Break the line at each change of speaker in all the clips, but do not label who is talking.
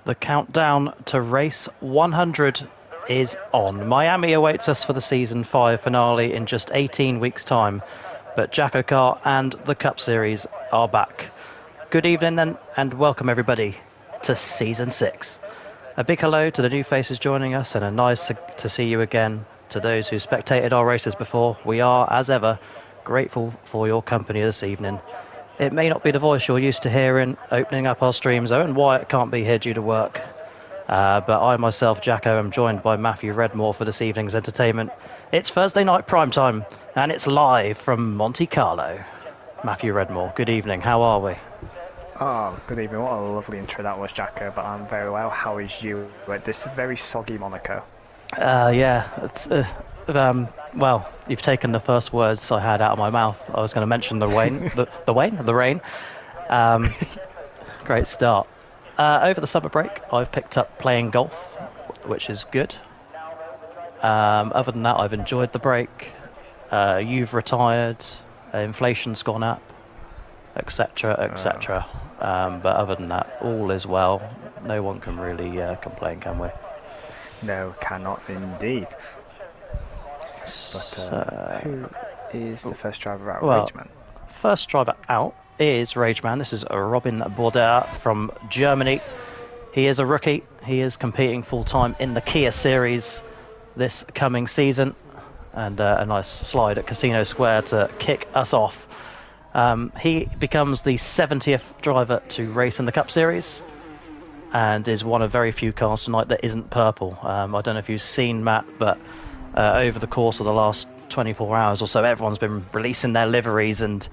The countdown to race 100 is on. Miami awaits us for the Season 5 finale in just 18 weeks' time, but JACKOCAR and the Cup Series are back. Good evening then, and welcome everybody to Season 6. A big hello to the new faces joining us, and a nice to see you again to those who spectated our races before. We are, as ever, grateful for your company this evening. It may not be the voice you're used to hearing opening up our streams, though, and Wyatt can't be here due to work. But I myself, Jacko, am joined by Matthew Redmore for this evening's entertainment. It's Thursday night prime time, and it's live from Monte Carlo. Matthew Redmore, good evening. How are we?
Oh, good evening. What a lovely intro that was, Jacko. But I'm very well. How is you at this very soggy Monaco?
Yeah, it's... well, you've taken the first words I had out of my mouth. I was going to mention the rain. the rain. Great start. Over the summer break, I've picked up playing golf, which is good. Other than that, I've enjoyed the break. You've retired. Inflation's gone up, etc., etc. But other than that, all is well. No one can really complain, can we?
No, cannot indeed. But who is the first driver out?
Well,
Rageman?
First driver out is Rageman. This is Robin Border from Germany. He is a rookie. He is competing full-time in the Kia Series this coming season. And a nice slide at Casino Square to kick us off. He becomes the 70th driver to race in the Cup Series and is one of very few cars tonight that isn't purple. I don't know if you've seen, Matt, but over the course of the last 24 hours or so, everyone's been releasing their liveries, and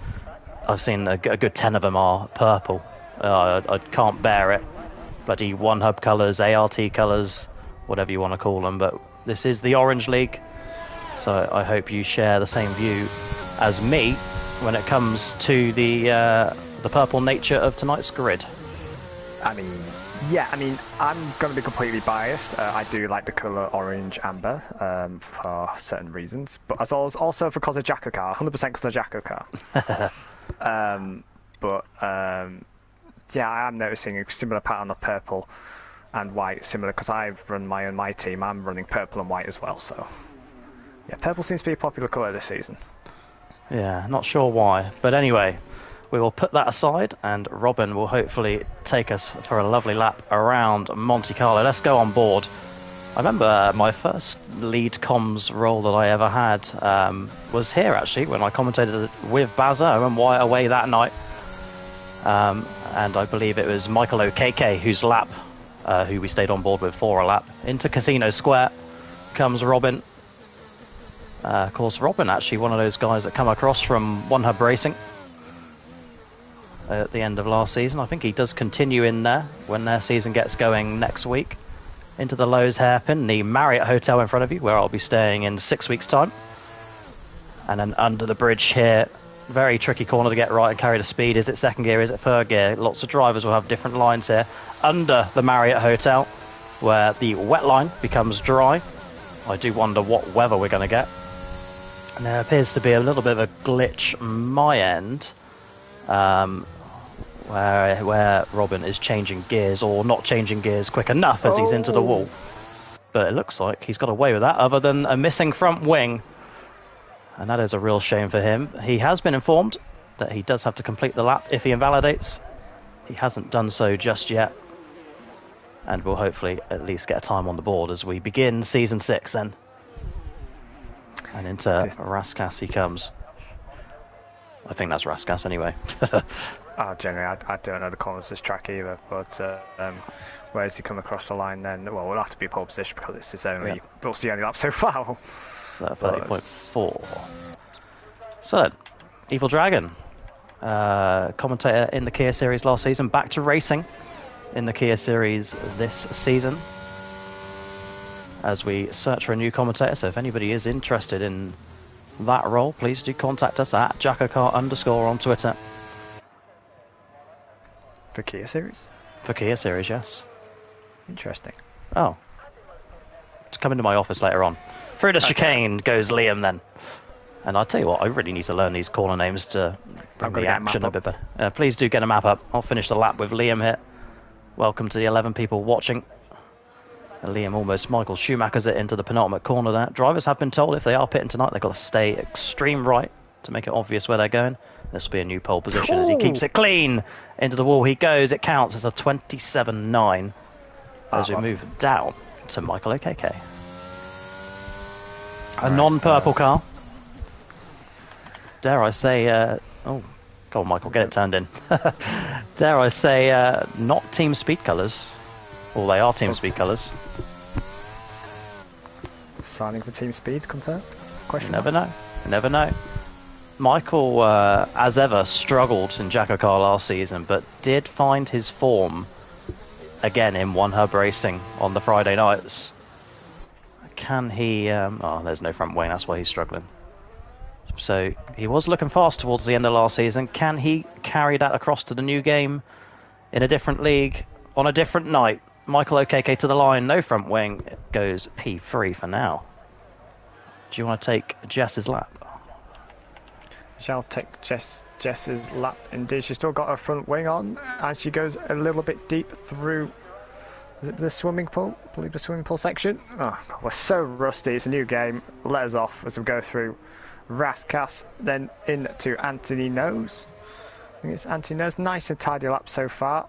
I've seen a good 10 of them are purple. I can't bear it. Bloody one hub colours, ART colours, whatever you want to call them. But this is the Orange League, so I hope you share the same view as me when it comes to the purple nature of tonight's grid.
I'm going to be completely biased. I do like the colour orange amber for certain reasons, but as also because of JACKOCAR, 100% because of JACKOCAR. Yeah, I am noticing a similar pattern of purple and white, similar because I've run my team. I'm running purple and white as well, so yeah, purple seems to be a popular colour this season.
Yeah, not sure why, but anyway, we will put that aside, and Robin will hopefully take us for a lovely lap around Monte Carlo. Let's go on board. I remember my first lead comms role that I ever had was here, actually, when I commentated with Bazo and Wyatt away that night. And I believe it was Michael O'Kk whose lap, who we stayed on board with for a lap. Into Casino Square comes Robin. Of course, Robin, actually, one of those guys that come across from One Hub Racing at the end of last season. I think he does continue in there when their season gets going next week. Into the Lowe's hairpin, the Marriott Hotel in front of you, where I'll be staying in 6 weeks' time. And then under the bridge here, very tricky corner to get right and carry the speed. Is it second gear? Is it third gear? Lots of drivers will have different lines here. Under the Marriott Hotel, where the wet line becomes dry. I do wonder what weather we're going to get. And there appears to be a little bit of a glitch my end, where Robin is changing gears, or not changing gears quick enough as he's into the wall. But it looks like he's got away with that, other than a missing front wing. And that is a real shame for him. He has been informed that he does have to complete the lap if he invalidates. He hasn't done so just yet. And we'll hopefully at least get a time on the board as we begin Season 6 then. And into Raskas he comes. I think that's Raskas anyway.
Generally, I don't know the corners of this track either, but where does he come across the line then? Well, we'll have to be pole position because this is the only lap so far.
So 30.4. So then, Evil Dragon, commentator in the Kia Series last season, back to racing in the Kia Series this season as we search for a new commentator. So if anybody is interested in that role, please do contact us at JACKOCAR_ on Twitter.
For Kia Series?
For Kia Series, yes.
Interesting.
Oh. To come into my office later on. Through the chicane goes Liam then. And I'll tell you what, I really need to learn these corner names to bring the action a bit better. Please do get a map up. I'll finish the lap with Liam here. Welcome to the 11 people watching. Liam almost Michael Schumacher's it into the penultimate corner there. Drivers have been told if they are pitting tonight, they've got to stay extreme right to make it obvious where they're going. This will be a new pole position as he keeps it clean. Into the wall he goes. It counts as a 27.9 as we move down to Michael Okeke. A non-purple car. Dare I say... oh, go on, Michael, get it turned in. Dare I say not team speed colours. Well, they are team speed colours.
Signing for team speed confirmed?
Never know. Never know. Michael, as ever, struggled in JACKOCAR last season, but did find his form again in one hub racing on the Friday nights. Can he... oh, there's no front wing, that's why he's struggling. So he was looking fast towards the end of last season. Can he carry that across to the new game in a different league on a different night? Michael Okeke to the line, no front wing. It goes P3 for now. Do you want to take Jess's lap?
Shall take Jess's lap. Indeed, she's still got her front wing on, and she goes a little bit deep through the swimming pool. I believe the swimming pool section. Oh, we're so rusty. It's a new game. Let us off as we go through Raskas, then into Anthony Nose. I think it's Anthony Nose. Nice and tidy lap so far.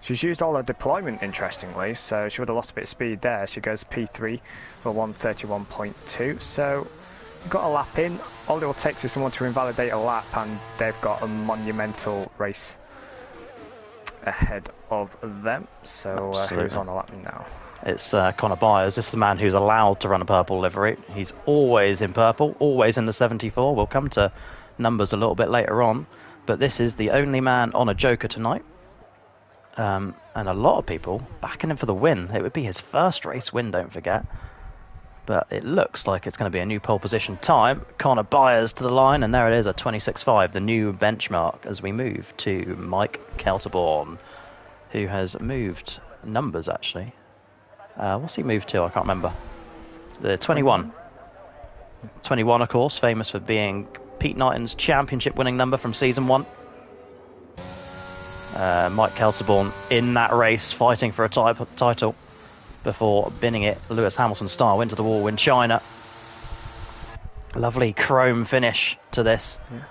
She's used all her deployment, interestingly, so she would have lost a bit of speed there. She goes P3 for 131.2. So got a lap in. All it will take is someone to invalidate a lap, and they've got a monumental race ahead of them. So who's on a lap now?
It's Connor Byers. This is the man who's allowed to run a purple livery. He's always in purple, always in the 74. We'll come to numbers a little bit later on, but this is the only man on a Joker tonight. And a lot of people backing him for the win. It would be his first race win, don't forget. But it looks like it's going to be a new pole position time. Connor Byers to the line, and there it is, a 26.5, the new benchmark as we move to Mike Kelterborn, who has moved numbers, actually. What's he moved to? I can't remember. The 21. 21, of course, famous for being Pete Knighton's championship winning number from season 1. Mike Kelterborn in that race, fighting for a title before binning it Lewis Hamilton style into the wall in China. Lovely chrome finish to this. Yeah.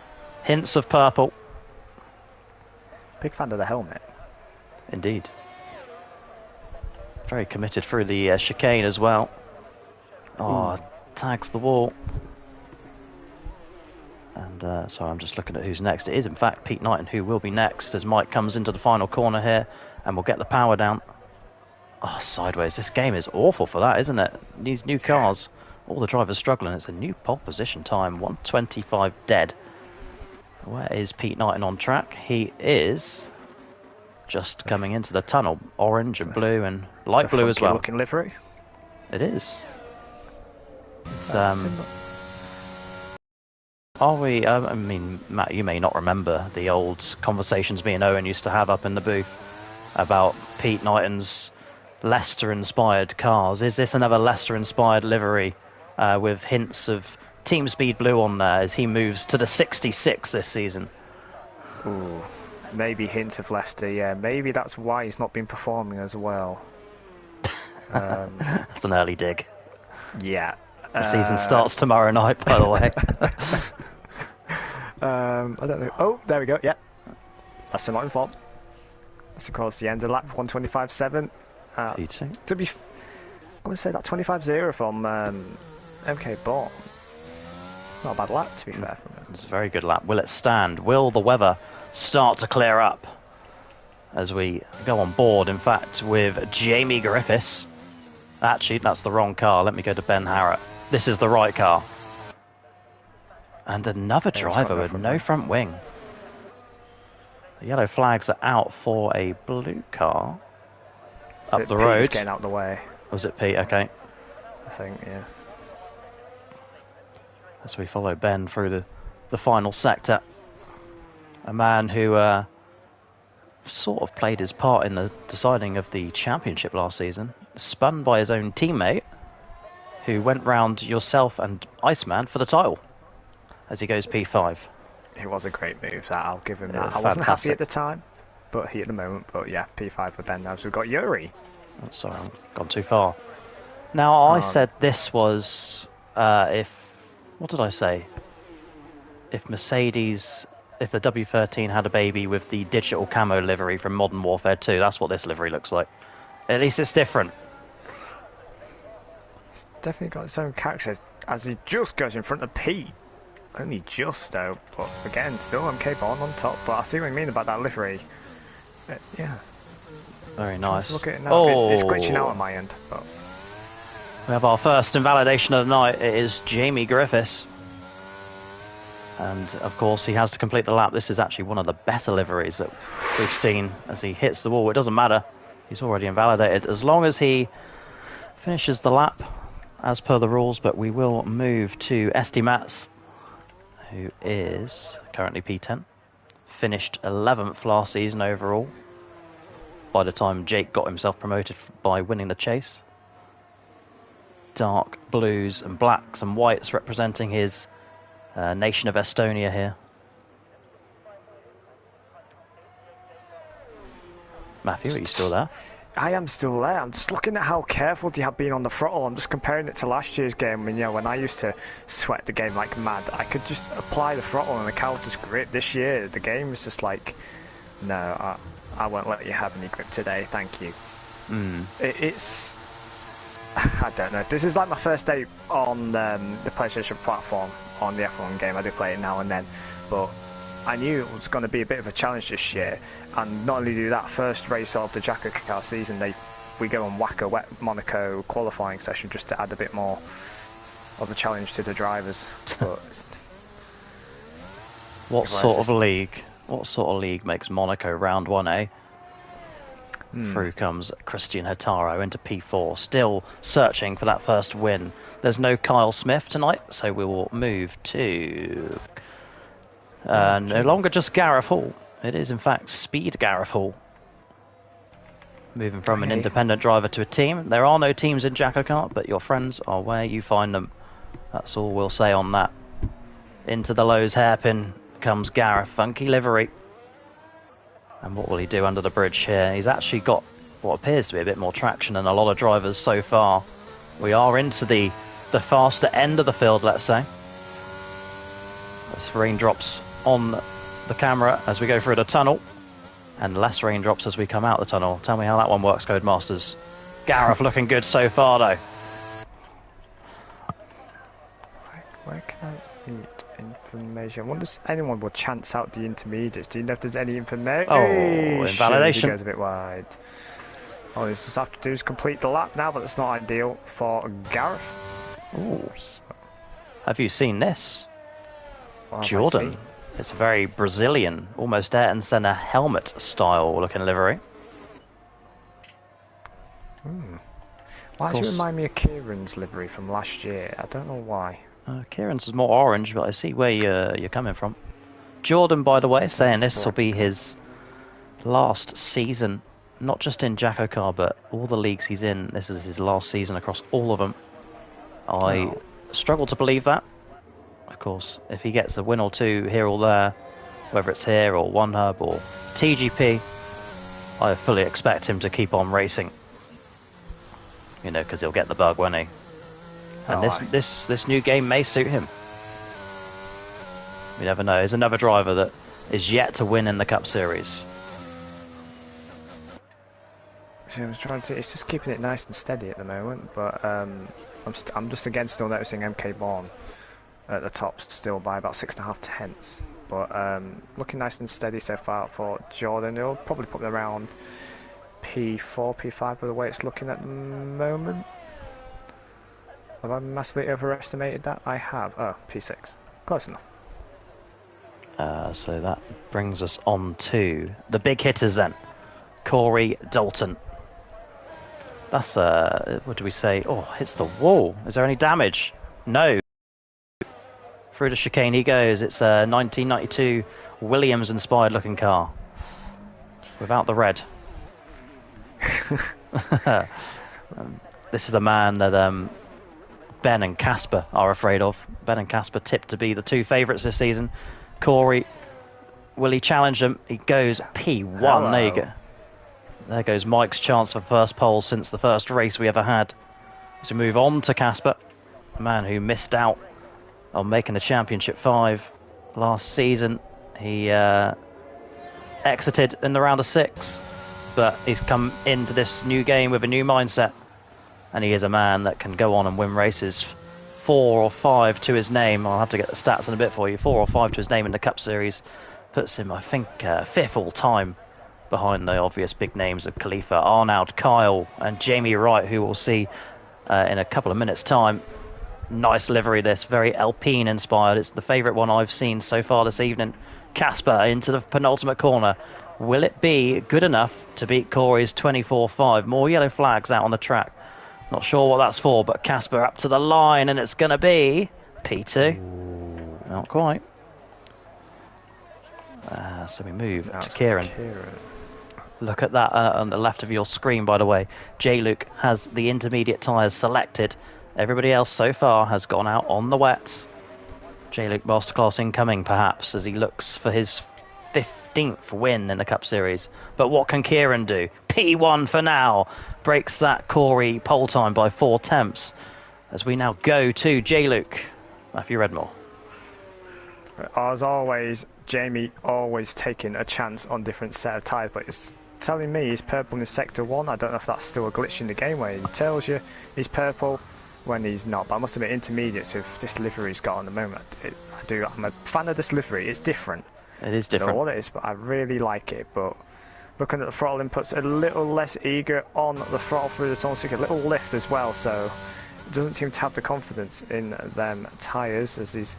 Hints of purple.
Big fan of the helmet.
Indeed. Very committed through the chicane as well. Oh, tags the wall. And sorry, I'm just looking at who's next. It is, in fact, Pete Knighton who will be next as Mike comes into the final corner here, and we'll get the power down. Oh, sideways. This game is awful for that, isn't it? These new cars, all the drivers struggling. It's a new pole position time, 125 dead. Where is Pete Knighton on track? He is just coming into the tunnel. Orange and blue and light blue as well.
Looking livery.
It is. It's Are we? I mean, Matt, you may not remember the old conversations me and Owen used to have up in the booth about Pete Knighton's Leicester-inspired cars. Is this another Leicester-inspired livery with hints of Team Speed Blue on there as he moves to the 66 this season?
Ooh, maybe hints of Leicester, yeah. Maybe that's why he's not been performing as well.
That's an early dig.
Yeah.
The season starts tomorrow night, by the way.
I don't know. Oh, there we go. Yeah, that's a lot in form. That's of course the end of lap 125.7. To be, I'm going to say that 25.0 from MK Born. It's not a bad lap, to be fair. From him.
It's a very good lap. Will it stand? Will the weather start to clear up as we go on board? In fact, with Jamie Griffiths. Actually, that's the wrong car. Let me go to Ben Harrott. This is the right car. And another driver with no front wing. The yellow flags are out for a blue car. Up the road.
Pete's getting out of the way.
Was it Pete? Okay.
I think, yeah.
As we follow Ben through the final sector. A man who sort of played his part in the deciding of the championship last season. Spun by his own teammate, who went round yourself and Iceman for the title as he goes P5.
It was a great move, that. I'll give him that. I
Fantastic.
wasn't happy at the time. but he at the moment. But yeah, P5 with Ben now. So we've got Yuri.
Oh, sorry, I've gone too far. Now, I said this was, what did I say? If the W13 had a baby with the digital camo livery from Modern Warfare 2, that's what this livery looks like. At least it's different.
It's definitely got its own character as he just goes in front of P. Only just though, but again, still MK Bond on top. But I see what you mean about that livery. Yeah.
Very nice.
Look at it now. It's glitching out on my end. But
we have our first invalidation of the night. It is Jamie Griffiths. And, of course, he has to complete the lap. This is actually one of the better liveries that we've seen as he hits the wall. It doesn't matter. He's already invalidated. As long as he finishes the lap, as per the rules. But we will move to SD Mats, who is currently P10. Finished 11th last season overall, by the time Jake got himself promoted by winning the chase. Dark blues and blacks and whites representing his nation of Estonia here. Matthew, are you still there?
I am still there. I'm just looking at how careful they have been on the throttle. I'm just comparing it to last year's game. When I used to sweat the game like mad, I could just apply the throttle and the car would just grip. This year, the game is just like, no, I won't let you have any grip today. Thank you. It's... I don't know. This is like my first day on the PlayStation platform on the F1 game. I do play it now and then, but I knew it was going to be a bit of a challenge this year. And not only do that, first race of the JACKOCAR season, we go and whack a wet Monaco qualifying session just to add a bit more of a challenge to the drivers. But
What sort of league makes Monaco round 1A? Through comes Christian Hataro into P4, still searching for that first win. There's no Kyle Smith tonight, so we will move to no longer just Gareth Hall. It is in fact Speed Gareth Hall. Moving from an independent driver to a team. There are no teams in JACKOCAR, but your friends are where you find them. That's all we'll say on that. Into the Lowe's hairpin comes Gareth, funky livery. And what will he do under the bridge here? He's actually got what appears to be a bit more traction than a lot of drivers so far. We are into the faster end of the field, let's say. There's raindrops on the camera as we go through the tunnel, and less raindrops as we come out the tunnel. Tell me how that one works, Codemasters. Gareth looking good so far, though.
Where can I read information? I wonder if anyone will chance out the intermediates. Do you know if there's any information?
Oh, invalidation.
He goes a bit wide. All he just have to do is complete the lap now, but that's not ideal for Gareth.
Ooh. Have you seen this?
What have I
Jordan.
seen?
It's a very Brazilian, almost Ayrton Senna helmet style looking livery.
Why does it remind me of Kieran's livery from last year? I don't know why.
Kieran's is more orange, but I see where you're coming from. Jordan, by the way, saying this will be his last season, not just in JACKOCAR, but all the leagues he's in. This is his last season across all of them. I struggle to believe that. Of course, if he gets a win or two here or there, whether it's here or One Hub or TGP, I fully expect him to keep on racing. You know, because he'll get the bug, won't he? And this new game may suit him. You never know. There's another driver that is yet to win in the Cup Series.
So I was trying to. It's just keeping it nice and steady at the moment, but I'm just again still noticing MK Born at the top still by about 6.5 tenths. But looking nice and steady so far for Jordan. He'll probably put them around P4, P5 by the way it's looking at the moment. Have I massively overestimated that? I have. Oh, P6. Close enough.
So that brings us on to the big hitters then. Corey Dalton. That's, what do we say? Oh, hits the wall. Is there any damage? No. Through the chicane he goes. It's a 1992 Williams-inspired looking car. Without the red. This is a man that Ben and Casper are afraid of. Ben and Casper tipped to be the two favourites this season. Corey Will he challenge him? He goes P1.
Hello.
There you go. There goes Mike's chance for first pole since the first race we ever had. So move on to Casper, a man who missed out on making the Championship 5 last season. He exited in the round of 6, but he's come into this new game with a new mindset, and he is a man that can go on and win races. 4 or 5 to his name. I'll have to get the stats in a bit for you. 4 or 5 to his name in the Cup Series puts him, I think, 5th all time, behind the obvious big names of Khalifa, Arnaud, Kyle, and Jamie Wright, who we'll see in a couple of minutes' time. Nice livery, this, very Alpine inspired. It's the favourite one I've seen so far this evening. Casper into the penultimate corner. Will it be good enough to beat Corey's 24.5? More yellow flags out on the track. Not sure what that's for, but Casper up to the line, and it's going to be P2. Ooh. Not quite. So we move to Kieran. Look at that on the left of your screen, by the way. J-Luke has the intermediate tyres selected. Everybody else so far has gone out on the wets. J-Luke Masterclass incoming, perhaps, as he looks for his 15th win in the Cup Series. But what can Kieran do? P1 for now. Breaks that Corey pole time by 4 tenths. As we now go to J-Luke. Matthew Redmore.
As always, Jamie always taking a chance on different set of tyres, but it's telling me he's purple in Sector 1. I don't know if that's still a glitch in the game where he tells you he's purple when he's not, but I must admit, intermediates with this livery he's got on the moment, I'm a fan of this livery. It's different.
It is different.
I don't know what it is, but I really like it. But looking at the throttle inputs, a little less eager on the throttle through the tunnel, so a little lift as well, so it doesn't seem to have the confidence in them tyres as he's...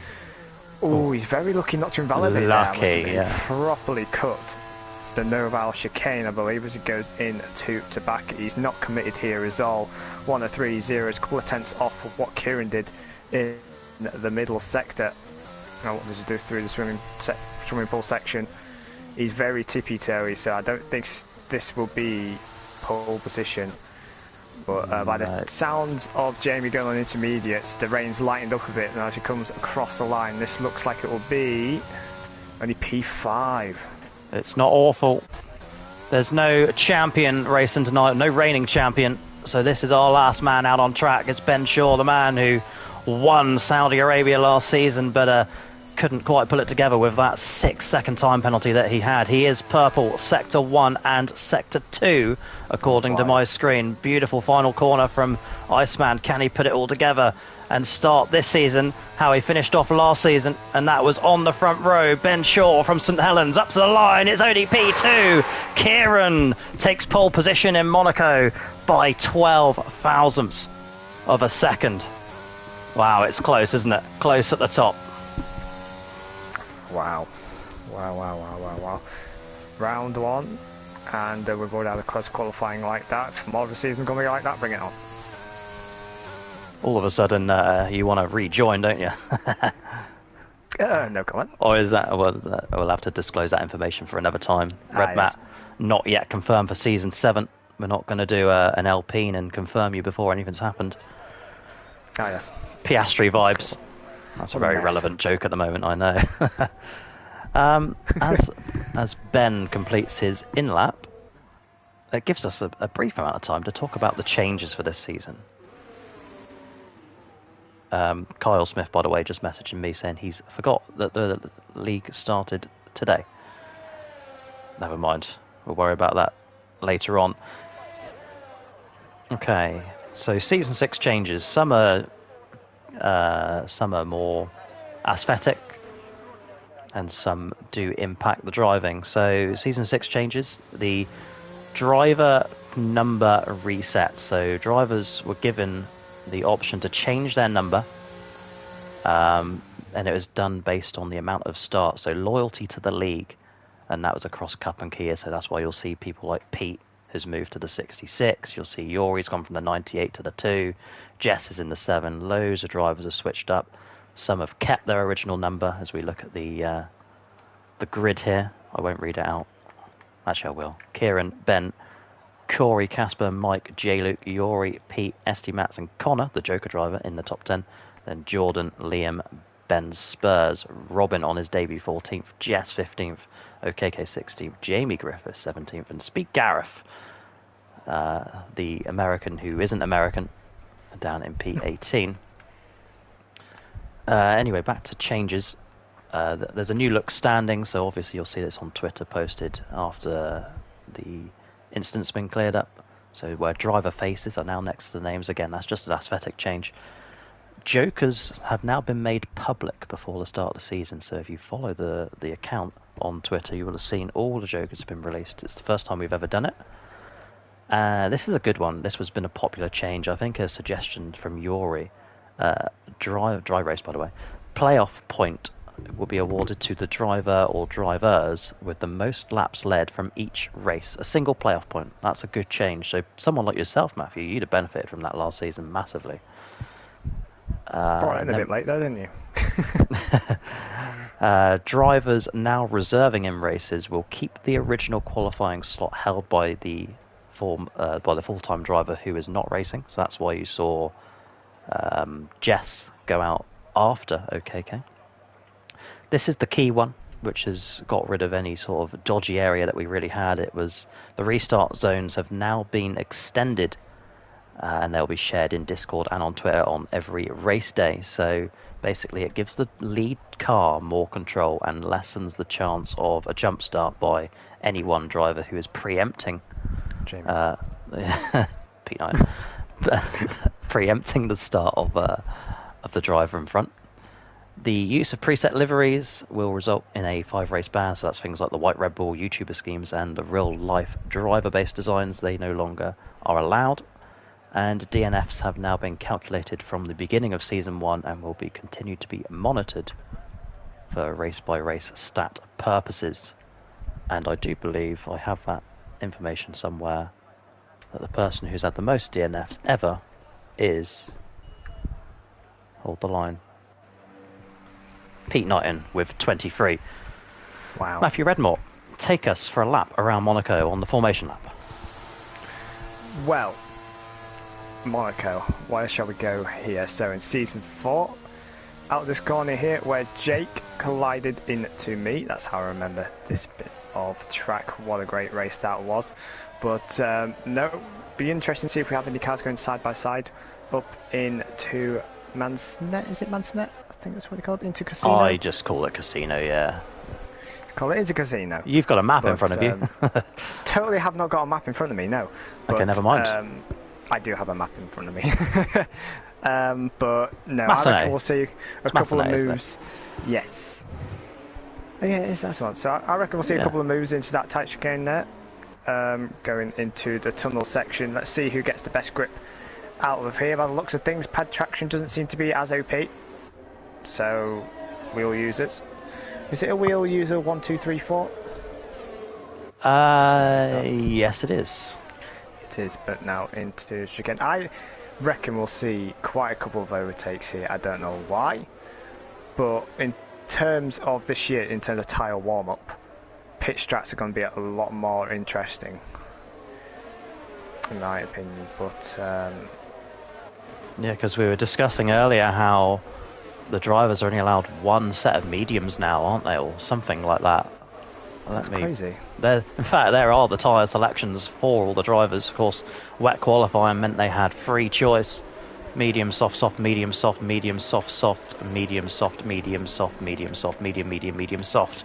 Oh, he's very lucky not to invalidate
lucky,
there. Properly cut the Noval chicane, I believe, as it goes into back. He's not committed here as all. 1 or 3 zeros, couple of tenths off of what Kieran did in the middle sector. Now, what does he do through the swimming pool section? He's very tippy-toey, so I don't think this will be pole position. But by the sounds of Jamie going on intermediates, the rain's lightened up a bit, and as he comes across the line, this looks like it will be only P5.
It's not awful. There's no champion racing tonight, no reigning champion. So this is our last man out on track. It's Ben Shaw, the man who won Saudi Arabia last season, but couldn't quite pull it together with that 6-second time penalty that he had. He is purple, Sector 1 and Sector 2, according to my screen. Beautiful final corner from Iceman. Can he put it all together and start this season how he finished off last season? And that was on the front row. Ben Shaw from St Helens up to the line. It's only P2. Kieran takes pole position in Monaco by 12 thousandths of a second. Wow, it's close, isn't it? Close at the top.
Wow. Round 1, and we've already had a close qualifying like that. More of the season going to be like that, bring it on.
All of a sudden, you want to rejoin, don't you?
No comment.
Or is that, we'll have to disclose that information for another time. Red Matt, not yet confirmed for Season 7. We're not going to do an Alpine and confirm you before anything's happened.
Ah, yes.
Piastri vibes. That's a very relevant joke at the moment, I know. As Ben completes his in-lap, it gives us a brief amount of time to talk about the changes for this season. Kyle Smith, by the way, just messaging me saying he's forgot that the league started today. Never mind. We'll worry about that later on. Okay, so Season 6 changes. Some are more aesthetic, and some do impact the driving. So Season 6 changes. The driver number reset. So drivers were given the option to change their number, and it was done based on the amount of starts. So loyalty to the league, and that was across Cup and Kia. So that's why you'll see people like Pete has moved to the 66. You'll see Yori's gone from the 98 to the 2. Jess is in the 7. Loads of drivers have switched up. Some have kept their original number. As we look at the grid here, I won't read it out. Actually, I will. Kieran, Ben, Corey, Casper, Mike, J-Luke, Yori, Pete, Esty, Mats, and Connor, the Joker driver, in the top 10. Then Jordan, Liam, Mercedes-Benz, Spurs, Robin on his debut 14th, Jess 15th, OKK 16th, Jamie Griffiths 17th, and Speak Gareth, the American who isn't American, down in P18. Anyway, back to changes. There's a new look standing, so obviously you'll see this on Twitter posted after the incident's been cleared up. So where driver faces are now next to the names again, that's just an aesthetic change. Jokers have now been made public before the start of the season, so if you follow the account on Twitter, you will have seen all the Jokers have been released. It's the first time we've ever done it. This is a good one. This has been a popular change. I think a suggestion from Yori. Dry race, by the way. Playoff point will be awarded to the driver or drivers with the most laps led from each race. A single playoff point. That's a good change. So someone like yourself, Matthew, you'd have benefited from that last season massively.
Brought in a bit late though, didn't you?
Drivers now reserving in races will keep the original qualifying slot held by the full-time driver who is not racing. So that's why you saw Jess go out after OKK. This is the key one, which has got rid of any sort of dodgy area that we really had. It was the restart zones have now been extended, and they'll be shared in Discord and on Twitter on every race day. So basically it gives the lead car more control and lessens the chance of a jump start by any one driver who is preempting P9 preempting the start of the driver in front. The use of preset liveries will result in a 5-race ban, so that's things like the White Red Bull YouTuber schemes and the real-life driver-based designs. They no longer are allowed, and DNFs have now been calculated from the beginning of Season 1 and will be continued to be monitored for race-by-race stat purposes. And I do believe I have that information somewhere, that the person who's had the most DNFs ever is... Hold the line. Pete Knighton with 23.
Wow.
Matthew Redmore, take us for a lap around Monaco on the formation lap.
Well, Monaco, where shall we go here? So in Season 4, out this corner here where Jake collided into me. That's how I remember this bit of track. What a great race that was. But no, be interesting to see if we have any cars going side by side up into Mansnet. Is it Mansnet? I think that's what they call it. Into Casino.
I just call it Casino, yeah.
Call it Into Casino.
You've got a map in front of you.
Totally have not got a map in front of me, no. But,
okay, never mind.
I do have a map in front of me. But no,
Massenet.
I reckon we'll see a couple of
Massenet,
moves. Yes. Oh, yeah, that's one. So I reckon we'll see a couple of moves into that tight chicane there. Going into the tunnel section. Let's see who gets the best grip out of here. By the looks of things, pad traction doesn't seem to be as OP. So, wheel users. Is it a wheel user 1, 2, 3, 4?
Yes, it is.
It is, but now into chicane. I reckon we'll see quite a couple of overtakes here. I don't know why, but in terms of this year, in terms of tyre warm-up, pit strats are going to be a lot more interesting, in my opinion. But
yeah, because we were discussing earlier how the drivers are only allowed one set of mediums now, aren't they, or something like that.
That's crazy.
In fact, there are the tyre selections for all the drivers. Of course, wet qualifying meant they had free choice: medium, soft, soft, medium, soft, medium, soft, soft, medium, soft, medium, soft, medium, soft, medium, medium, medium, soft.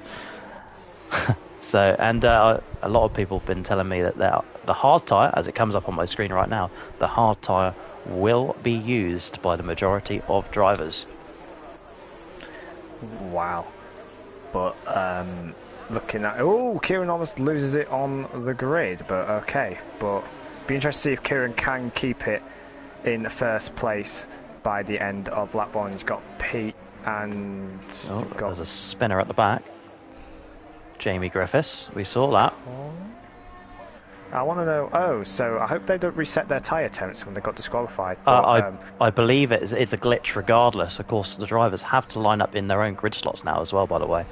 So, and a lot of people have been telling me that the hard tyre, as it comes up on my screen right now, the hard tyre will be used by the majority of drivers.
Wow. But looking at... Oh, Kieran almost loses it on the grid, but okay. But be interested to see if Kieran can keep it in the first place by the end of lap 1. He's got Pete and...
There's a spinner at the back. Jamie Griffiths, we saw that.
I want to know... Oh, so I hope they don't reset their tyre temps when they got disqualified.
But, I believe it's a glitch regardless. Of course, the drivers have to line up in their own grid slots now as well, by the way.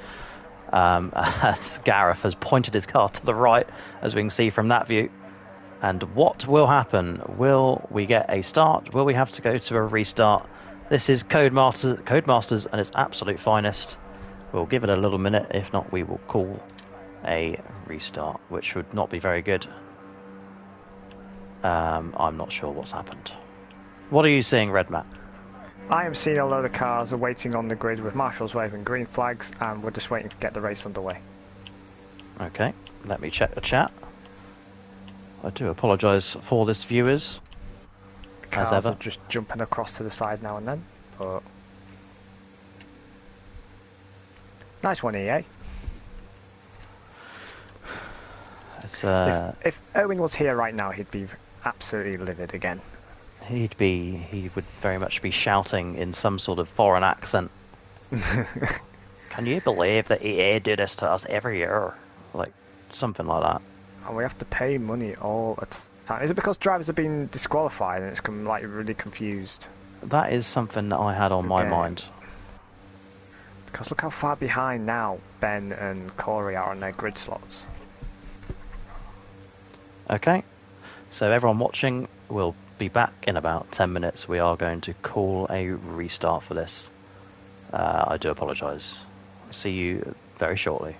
As Gareth has pointed his car to the right, as we can see from that view. And what will happen? Will we get a start? Will we have to go to a restart? This is Codemasters and its absolute finest. We'll give it a little minute. If not, we will call a restart, which would not be very good. I'm not sure what's happened. What are you seeing, Red Matt?
I am seeing a load of cars waiting on the grid with marshals waving green flags, and we're just waiting to get the race underway.
Okay, let me check the chat. I do apologise for this, viewers.
The cars are just jumping across to the side now and then, but nice one, EA. If Owen was here right now, he'd be absolutely livid again.
He would very much be shouting in some sort of foreign accent. Can you believe that EA do this to us every year? Like, something like that.
And we have to pay money all the time. Is it because drivers have been disqualified and it's like really confused?
That is something that I had on my mind.
Because look how far behind now Ben and Corey are on their grid slots.
Okay, so everyone watching will be back in about 10 minutes. We are going to call a restart for this. I do apologise. See you very shortly.